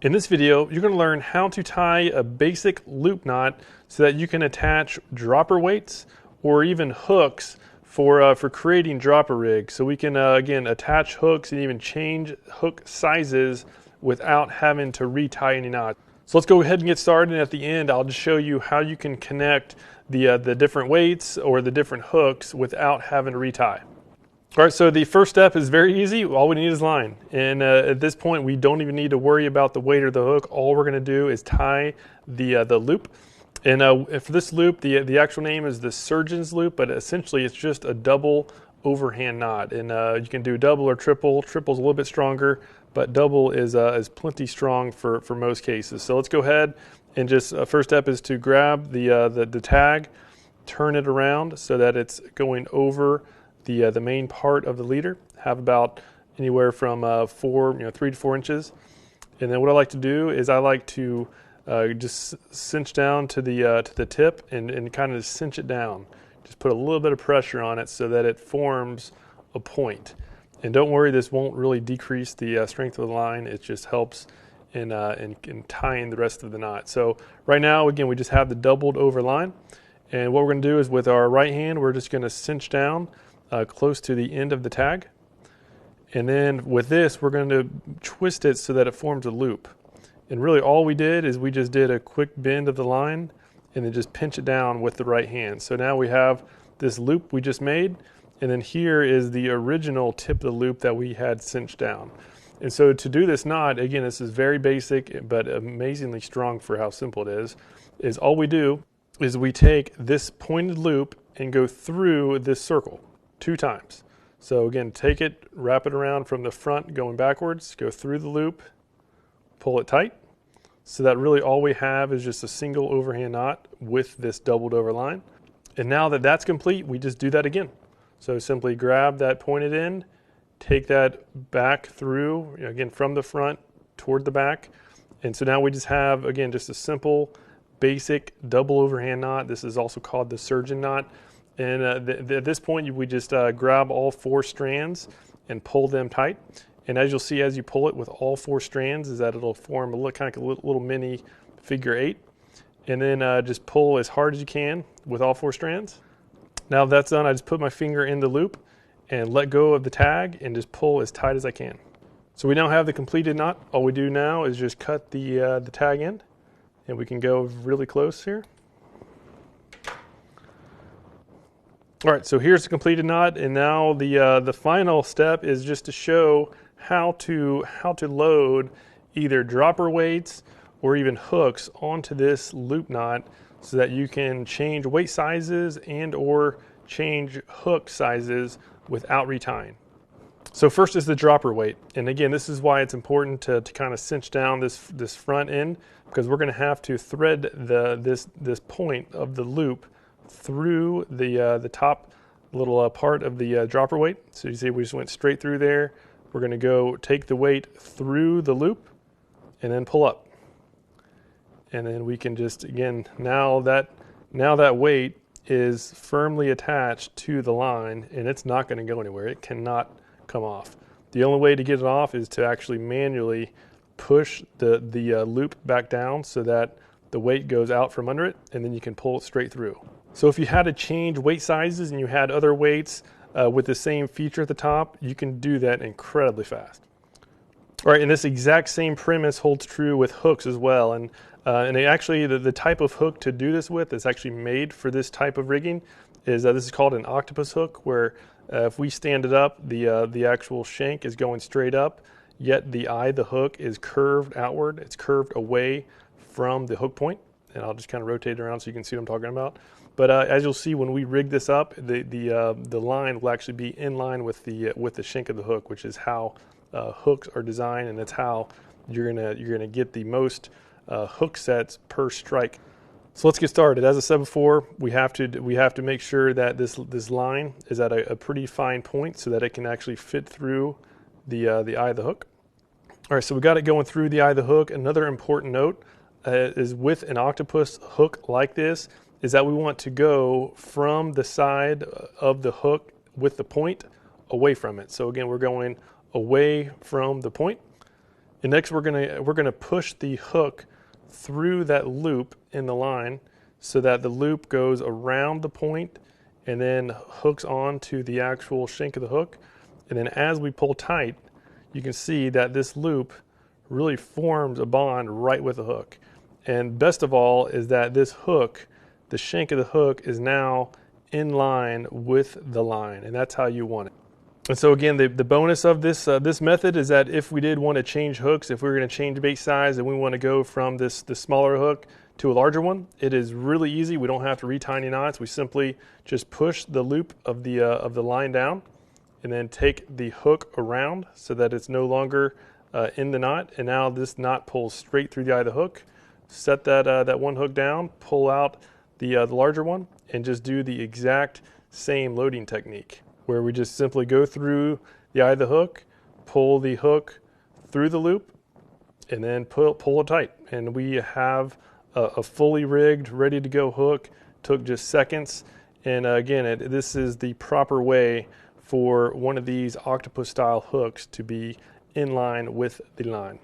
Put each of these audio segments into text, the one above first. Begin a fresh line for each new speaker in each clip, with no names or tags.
In this video, you're going to learn how to tie a basic loop knot so that you can attach dropper weights or even hooks for creating dropper rigs. So we can, again, attach hooks and even change hook sizes without having to retie any knots. So let's go ahead and get started, and at the end, I'll just show you how you can connect the different weights or the different hooks without having to retie. All right, so the first step is very easy. All we need is line. And at this point, we don't even need to worry about the weight or the hook. All we're gonna do is tie the loop. And for this loop, the actual name is the surgeon's loop, but essentially it's just a double overhand knot. And you can do double or triple. Triple's a little bit stronger, but double is plenty strong for most cases. So let's go ahead and just, first step is to grab the tag, turn it around so that it's going over the main part of the leader. Have about anywhere from 3 to 4 inches. And then what I like to do is I like to just cinch down to the tip and kind of cinch it down. Just put a little bit of pressure on it so that it forms a point. And don't worry, this won't really decrease the strength of the line. It just helps in tying the rest of the knot. So right now, again, we just have the doubled over line. And what we're going to do is with our right hand, we're just going to cinch down close to the end of the tag. And then with this, we're going to twist it so that it forms a loop. And really all we did is we just did a quick bend of the line and then just pinch it down with the right hand. So now we have this loop we just made, and then here is the original tip of the loop that we had cinched down. And so to do this knot, again, this is very basic but amazingly strong for how simple it is all we do is we take this pointed loop and go through this circle 2 times. So again, take it, wrap it around from the front going backwards, go through the loop, pull it tight, so that really all we have is just a single overhand knot with this doubled over line. And now that that's complete, we just do that again. So simply grab that pointed end, take that back through, again, from the front toward the back. And so now we just have, again, just a simple, basic double overhand knot. This is also called the surgeon knot. And at this point, we just grab all 4 strands and pull them tight. And as you'll see, as you pull it with all 4 strands, is that it'll form a little, kind of like a little mini figure 8. And then just pull as hard as you can with all 4 strands. Now that's done, I just put my finger in the loop and let go of the tag and just pull as tight as I can. So we now have the completed knot. All we do now is just cut the tag end, and we can go really close here. All right, so here's the completed knot, and now the final step is just to show how to load either dropper weights or even hooks onto this loop knot so that you can change weight sizes and or change hook sizes without retying. So first is the dropper weight, and again, this is why it's important to kind of cinch down this front end, because we're going to have to thread this point of the loop through the top little part of the dropper weight. So you see we just went straight through there. We're going to go take the weight through the loop and then pull up. And then we can just, again, now that weight is firmly attached to the line, and it's not going to go anywhere. It cannot come off. The only way to get it off is to actually manually push the loop back down so that the weight goes out from under it, and then you can pull it straight through. So if you had to change weight sizes and you had other weights with the same feature at the top, you can do that incredibly fast. All right, and this exact same premise holds true with hooks as well. And actually, the type of hook to do this with is actually made for this type of rigging. This is called an octopus hook, where if we stand it up, the actual shank is going straight up, yet the eye of the hook is curved outward. It's curved away from the hook point. And I'll just kind of rotate it around so you can see what I'm talking about. But as you'll see, when we rig this up, the line will actually be in line with the shank of the hook, which is how hooks are designed, and that's how you're gonna get the most hook sets per strike. So let's get started. As I said before, we have to make sure that this line is at a pretty fine point so that it can actually fit through the eye of the hook. All right, so we got it going through the eye of the hook. Another important note is with an octopus hook like this, is that we want to go from the side of the hook with the point away from it. So again, we're going away from the point. And next we're gonna push the hook through that loop in the line so that the loop goes around the point and then hooks onto the actual shank of the hook. And then as we pull tight, you can see that this loop really forms a bond right with the hook. And best of all is that this hook, the shank of the hook, is now in line with the line, and that's how you want it. And so again, the bonus of this this method is that if we did want to change hooks, if we were going to change bait size and we want to go from this smaller hook to a larger one, it is really easy. We don't have to retie any knots. We simply just push the loop of the line down and then take the hook around so that it's no longer in the knot. And now this knot pulls straight through the eye of the hook. Set that one hook down, pull out the larger one, and just do the exact same loading technique, where we just simply go through the eye of the hook, pull the hook through the loop, and then pull it tight. And we have a fully rigged, ready to go hook. Took just seconds. And again, this is the proper way for one of these octopus style hooks to be in line with the line.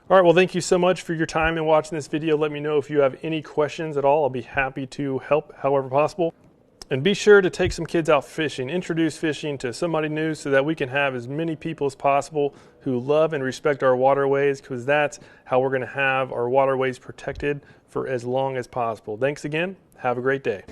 All right, well, thank you so much for your time in watching this video. Let me know if you have any questions at all. I'll be happy to help however possible. And be sure to take some kids out fishing, introduce fishing to somebody new so that we can have as many people as possible who love and respect our waterways, because that's how we're going to have our waterways protected for as long as possible. Thanks again. Have a great day.